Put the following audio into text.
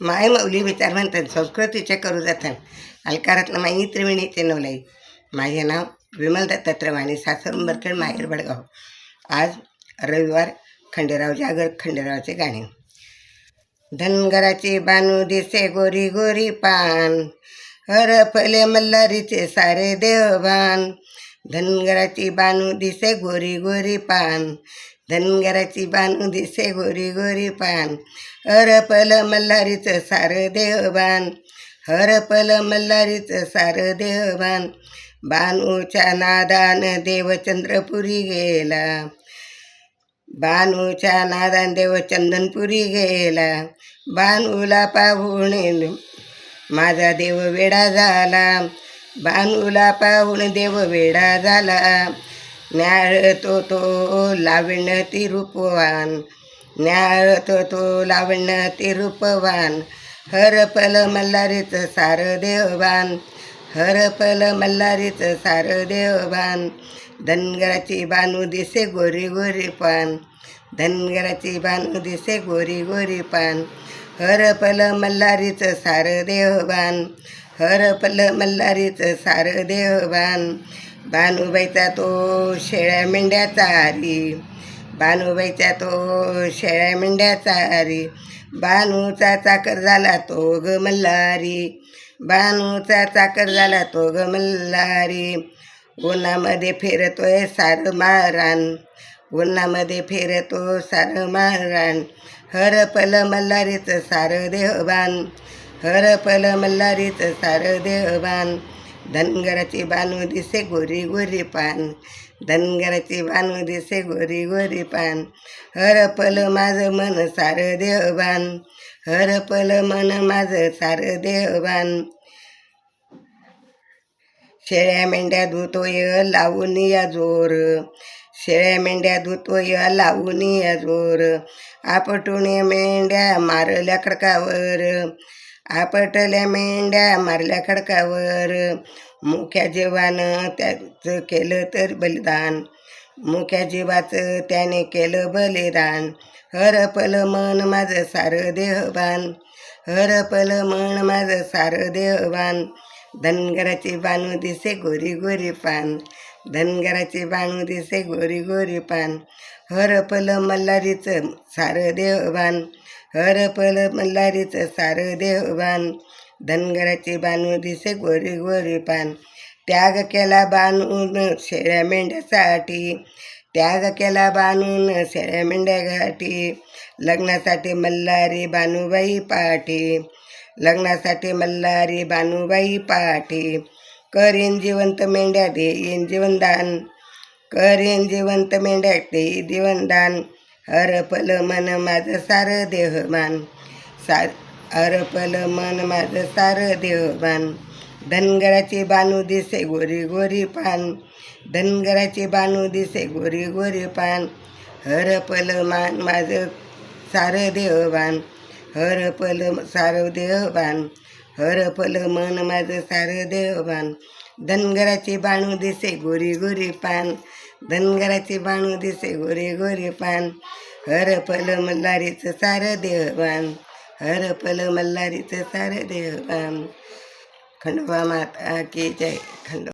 माय मौली विचार म्हणतात संस्कृतीचे करू जातात अलकारातलं माई त्रिवेणीचे नवलाई. माझे नाव विमल दत्तात्रय वाणी, सासर उंबरखेड, माहेर बडगाव. आज रविवार. खंडेराव जागर, खंडेरावचे गाणे. धनगराची बानू दिसे गोरी गोरी पान, हरपले मल्हारीचे सारे देवभान. धनगराची बानू दिसे गोरी गोरी पान, धनगराची बानू दिसे गोरी गोरी पान. हरपल मल्हारीचं सारं देवभान, हरपल मल्हारीचं सारं देवभान. बानूच्या नादान देव चंद्रपुरी गेला, बानूच्या नादान देव चंदनपुरी गेला. बानूला पाहून माझा देव वेडा झाला, बानूला पाहून देव वेडा झाला. न्याळ तो लावण्य ती रूपवान, न्याळ तो लावण्य ती रूपवान. हरपल मल्हारीचं सारं देवभान, हरपल मल्हारीचं सारं देवभान. धनगराची बानू दिसे गोरी गोरी पान, धनगराची बानू दिसे गोरी गोरी पान. हरपल मल्हारीचं सारं देवभान, हरपल मल्हारीचं सारं देवभान. बानूबाईचा तो शेळ्या मेंढ्याचा आरी, बानूबाईचा तो शेळ्या मेंढ्याचा आरी. बानूचा चाकर झाला तो ग मल्हारी, बानूचा चाकर झाला तो ग मल्हारी. उन्हामध्ये फिरतोय सारं माळरान, उन्हामध्ये फिरतो सारं माळरान. हरपल मल्हारीचं सारं देवभान, हरपल मल्हारीचं सारं देवभान. धनगराची बानू दिसे गोरी गोरी पान, धनगराची बानू दिसे गोरी गोरी पान. हरपल माझं मन सारं देवभान, हरपल मन माझं सारं देवभान. शेळ्या मेंढ्या धुतोय लावून या जोर, शेळ्या मेंढ्या धुतोय लावून या जोर. आपटून मेंढ्या मारल्या खडकावर, आपटल्या मेंढ्या मारल्या खडकावर. मुख्या जीवानं त्याचं केलं तर बलिदान, मुख्या जीवाचं त्याने केलं बलिदान. हरपल मन माझं सारं देवभान, हरपल मन माझं सारं देवभान. धनगराची बानू दिसे गोरी गोरी पान, धनगराची बानू दिसे गोरी गोरी पान. हरपल मल्हारीचं सारं देवभान, हरपल मल्हारीचं सारं देवभान. धनगराची बानू दिसे गोरी गोरी पान. त्याग केला बानून शेळ्या मेंढ्यासाठी, त्याग केला बानून शेळ्या मेंढ्यासाठी. लग्नासाठी मल्हारी बानूबाई पाठी, लग्नासाठी मल्हारी बानूबाई पाठी. करीन जिवंत मेंढ्या देईन जीवनदान, करीन जिवंत मेंढ्या देई जीवनदान. हरपल मन माझं सारं देवभान, हरपल मन माझं सारं देवभान. धनगराची बानू दिसे गोरी गोरी पान, धनगराची बानू दिसे गोरी गोरी पान. हरपल मान माझं सारं देवभान, हरपल सारं देवभान. हरपल मन माझं सारं देवभान. धनगराची बानू दिसे गोरी गोरी पान, धनगराची बानू दिसे गोरी गोरी पान. हरपल मल्हारीचं सारं देवभान, हरपल मल्हारीचं सारं देवभान. खंडोबा माता की जय. खंडोबा.